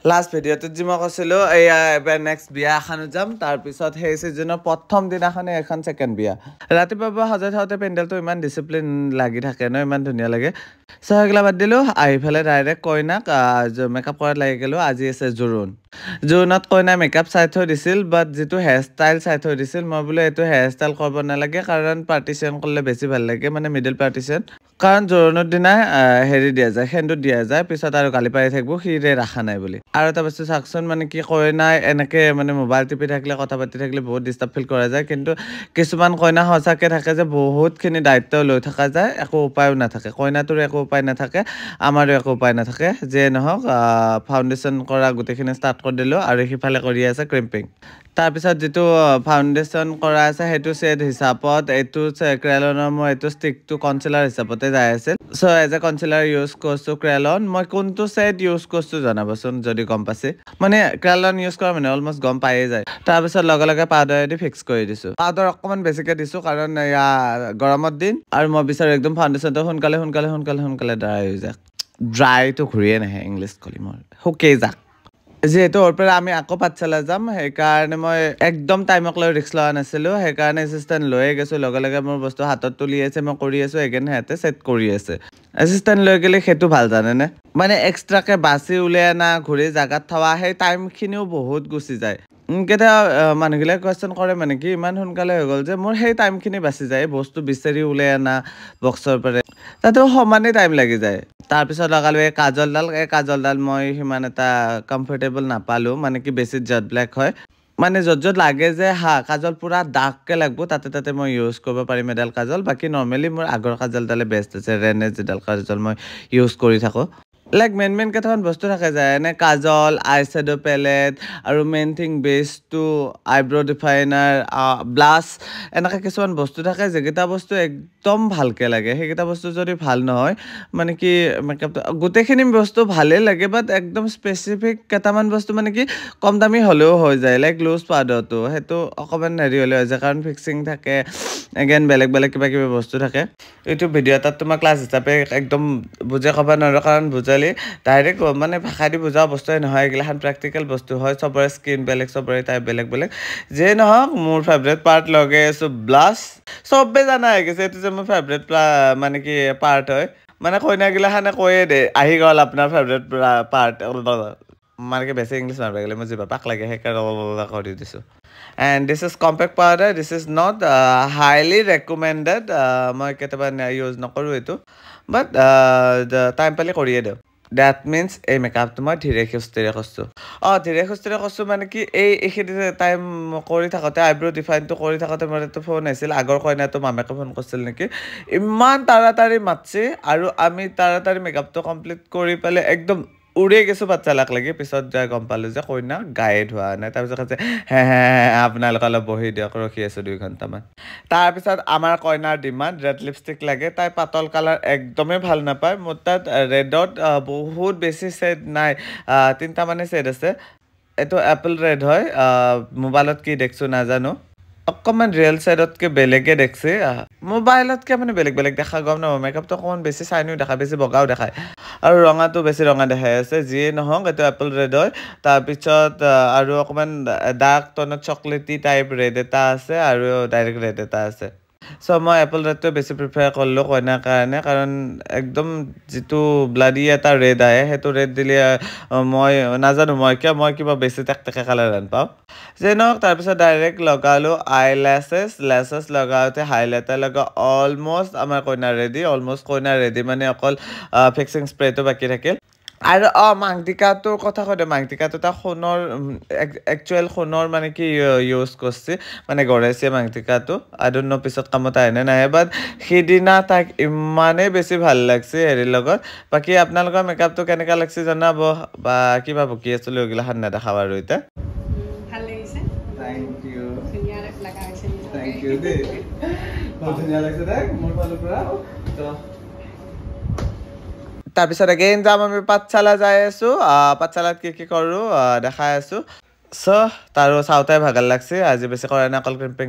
last ভিডিঅ'টোত যি মই কৈছিলোঁ এয়া এবাৰ নেক্সট বিয়া এখনো যাম তাৰপিছত সেই ছিজনৰ প্ৰথম দিনাখনে এখন ছেকেণ্ড বিয়া ৰাতিপুৱা সজাই থওঁতে পেণ্ডেলটো ইমান ডিচিপ্লিন লাগি থাকে ন ইমান ধুনীয়া লাগে চ' সেইগিলা বাদ দিলোঁ আহি পেলাই ডাইৰেক্ট কইনাক মেকআপ কৰাত লাগি গ'লোঁ আজি আছে জোৰোণত কইনাই মেকআপ চাই থৈ দিছিল বাট যিটো হেয়াৰ ষ্টাইল চাই থৈ দিছিল মই বোলো এইটো হেয়াৰ ষ্টাইল কৰিব নালাগে কাৰণ পাৰ্টিশ্যন কৰিলে বেছি ভাল লাগে মানে মিডল পাৰ্টিশ্যন কাৰণ জোৰোণৰ দিনাই হেৰি দিয়া যায় সেন্দুৰ দিয়া যায় পিছত আৰু গালি পাৰি থাকিব সিৰে ৰাখা নাই বুলি আৰু এটা বস্তু চাওকচোন মানে কি কইনাই এনেকৈ মানে মোবাইল টিপি থাকিলে কথা পাতি থাকিলে বহুত ডিষ্টাৰ্ব ফিল কৰা যায় কিন্তু কিছুমান কইনা সঁচাকৈ থাকে যে বহুতখিনি দায়িত্ব লৈ থকা যায় একো উপায়ো নাথাকে কইনাটোৰ একো উপায় নাথাকে আমাৰো একো উপায় নাথাকে যিয়ে নহওক ফাউণ্ডেশ্যন কৰা গোটেইখিনি ষ্টাৰ্ট কৰি দিলোঁ আৰু সিফালে কৰি আছে ক্ৰিম্পিং তাৰপিছত যিটো ফাউণ্ডেশ্যন কৰা আছে সেইটো ছেট হিচাপত এইটো ক্ৰেলনৰ মই এইটো ষ্টিকটো কনচিলাৰ হিচাপতে যাই আছিল চ' এজ এ কনচিলাৰ ইউজ কৰিছোঁ ক্ৰেলন মই কোনটো ছেট ইউজ কৰিছোঁ জনাবচোন যদি গম পাইছে মানে ক্ৰেলন ইউজ কৰা মানে অলমষ্ট গম পায়ে যায় তাৰপিছত লগে লগে পাউডাৰেদি ফিক্স কৰি দিছোঁ পাউডাৰ অকণমান বেছিকৈ দিছোঁ কাৰণ এয়া গৰমৰ দিন আৰু মই বিচাৰোঁ একদম ফাউণ্ডেশ্যনটো সোনকালে ড্ৰাই হৈ যাক ড্ৰাইটো ঘূৰিয়ে নাহে ইংলিছ কলি মোৰ শুকেই যাক যিহেতু ওৰ পৰা আমি আকৌ পাঠশালা যাম সেইকাৰণে মই একদম টাইমক লৈ ৰিক্স লোৱা নাছিলোঁ সেইকাৰণে এছিষ্টেণ্ট লৈয়ে গৈছোঁ লগে লগে মোৰ বস্তু হাতত তুলি আছে মই কৰি আছোঁ সেইকাৰণে সিহঁতে ছেট কৰি আছে এছিষ্টেণ্ট লৈ গ'লে সেইটো ভাল জানেনে মানে এক্সট্ৰাকৈ বাছি উলিয়াই অনা ঘূৰি জেগাত থোৱা সেই টাইমখিনিও বহুত গুচি যায় কেতিয়া মানুহগিলাক কুৱেশ্যন কৰে মানে কি ইমান সোনকালে হৈ গ'ল যে মোৰ সেই টাইমখিনি বাচি যায় বস্তু বিচাৰি উলিয়াই অনা বক্সৰ পৰা তাতেও সমানেই টাইম লাগি যায় তাৰপিছত লগালোঁ এই কাজলডাল মই সিমান এটা কমফৰ্টেবল নাপালোঁ মানে কি বেছি জেড ব্লেক হয় মানে য'ত লাগে যে কাজল পূৰা ডাৰ্ককৈ লাগিব তাতে মই ইউজ কৰিব পাৰিম এডাল কাজল বাকী নৰ্মেলি মোৰ আগৰ কাজলডালে বেষ্ট আছে ৰেনে যিডাল কাজল মই ইউজ কৰি থাকোঁ লাইক মেইন কেইটামান বস্তু থাকে যায় এনে কাজল আইশ্বেডো পেলেট আৰু মেইন থিং বেছটো আইব্ৰ' ডিফাইনাৰ ব্লাছ এনেকৈ কিছুমান বস্তু থাকে যিকেইটা বস্তু একদম ভালকৈ লাগে সেইকেইটা বস্তু যদি ভাল নহয় মানে কি মেকআপটো গোটেইখিনি বস্তু ভালেই লাগে বাট একদম স্পেচিফিক কেইটামান বস্তু মানে কি কম দামী হ'লেও হৈ যায় লাইক লুজ পাউডাৰটো সেইটো অকণমান হেৰি হ'লে হৈ যায় কাৰণ ফিক্সিং থাকে এগেইন বেলেগ কিবা কিবি বস্তু থাকে এইটো ভিডিঅ' এটাত তোমাৰ ক্লাছ হিচাপে একদম বুজাই ক'ব নোৱাৰোঁ কাৰণ বুজালি ডাইৰেক্ট মানে ভাষা দি বুজোৱা বস্তুৱে নহয় এইগিলাখান প্ৰেক্টিকেল বস্তু হয় চবৰে স্কিন বেলেগ চবৰে টাইপ বেলেগ যিয়ে নহওক মোৰ ফেভৰেট পাৰ্ট লগাই আছোঁ ব্লাছ চবে জানা হৈ গৈছে এইটো যে মোৰ ফেভৰেট মানে কি পাৰ্ট হয় মানে কইনাগিলাখানে কৈয়ে দে আহি গ'ল আপোনাৰ ফেভৰেট পাৰ্ট মানে কি বেছি ইংলিছ নাপাই গ'লে মই যিবা পাক লাগে সেইকাৰণে কৰি দিছোঁ and this is compact powder this is not highly recommended মই কেতিয়াবা ইউজ নকৰোঁ এইটো বাট টাইম পালে কৰিয়ে দিওঁ ডেট মিনছ এই মেকআপটো মই ধীৰে সুস্থিৰে কৰিছোঁ মানে কি এইখিনি টাইম কৰি থাকোঁতে আইব্ৰ' ডিফাইনটো কৰি থাকোঁতে মোৰ এইটো ফোন আহিছিল আগৰ কইনাটো মামাকে ফোন কৰিছিল নেকি ইমান তাড়াতাড়ি মাতছি আৰু আমি তাড়াতাড়ি মেকআপটো কমপ্লিট কৰি পেলাই একদম উৰি গৈছোঁ বাচ্চালাক লাগি পিছত যাই গম পালোঁ যে কইনা গায়ে ধোৱা নাই তাৰপিছত কৈছে হে আপোনালোকে অলপ বহি দিয়ক ৰখি আছোঁ 2 ঘণ্টামান তাৰপিছত আমাৰ কইনাৰ ডিমাণ্ড ৰেড লিপষ্টিক লাগে তাই পাতল কালাৰ একদমেই ভাল নাপায় মোৰ তাত ৰেডত বহুত বেছি ছেড নাই 3টা মানে ছেড আছে এইটো এপল ৰেড হয় মোবাইলত কি দেখিছোঁ নাজানো অকণমান ৰিয়েল ছাইডতকৈ বেলেগে দেখছে মোবাইলতকৈ মানে বেলেগ দেখা গম নাপাওঁ মেকআপটো অকণমান বেছি চাইনিও দেখায় বেছি বগাও দেখায় আৰু ৰঙাটো বেছি ৰঙা দেখাই আছে যিয়ে নহওক এইটো এপল ৰেড হয় তাৰপিছত আৰু অকণমান ডাৰ্ক টনত চকলেটি টাইপ ৰেড এটা আছে আৰু ডাইৰেক্ট ৰেড এটা আছে চ' মই এপল ৰেডটোৱে বেছি প্ৰিফাৰ কৰিলোঁ কইনাৰ কাৰণে কাৰণ একদম যিটো ব্লাডি এটা ৰেড আহে সেইটো ৰেড দিলে মই নাজানো মই কিবা বেছি টেকটেকা কালাৰ পাওঁ যে নহওক তাৰপিছত ডাইৰেক্ট লগালোঁ আই লেছেছ লগাওঁতে হাইলাইটাৰ লগা অলমষ্ট আমাৰ কইনা ৰেডি মানে অকল ফিক্সিং স্প্ৰেটো বাকী থাকিল আৰু মাংটিকাটোৰ কথা কৈ দিওঁ মাংটিকাটো এটা সোণৰ একচুৱেল সোণৰ মানে কি ইউজ কৰিছে মানে গঢ়াইছে মাংটিকাটো আই ডোন্ট ন' পিছত কামত আহে নে নাহে বাট সেইদিনা তাক ইমানেই বেছি ভাল লাগছে হেৰিৰ লগত বাকী আপোনালোকৰ মেকআপটো কেনেকুৱা লাগছে জনাব বা কিবা বকি আছিলোঁ এইগিলাখান নেদেখাব আৰু এতিয়া ভাল লাগিছে থেংক ইউ ধুনীয়া লগাইছে থেংক ইউ দেই বহুত ধুনীয়া লাগিছে দেই মোৰ ফালৰ পৰা তাৰপিছত এগেইন যাম আমি পাঠশালা যাই আছোঁ পাঠশালাত কি কৰোঁ দেখাই আছোঁ চ' তাৰো চাওঁতে ভাগৰ লাগছে আজি বেছি কৰা নাই অকল ক্ৰিম্পিং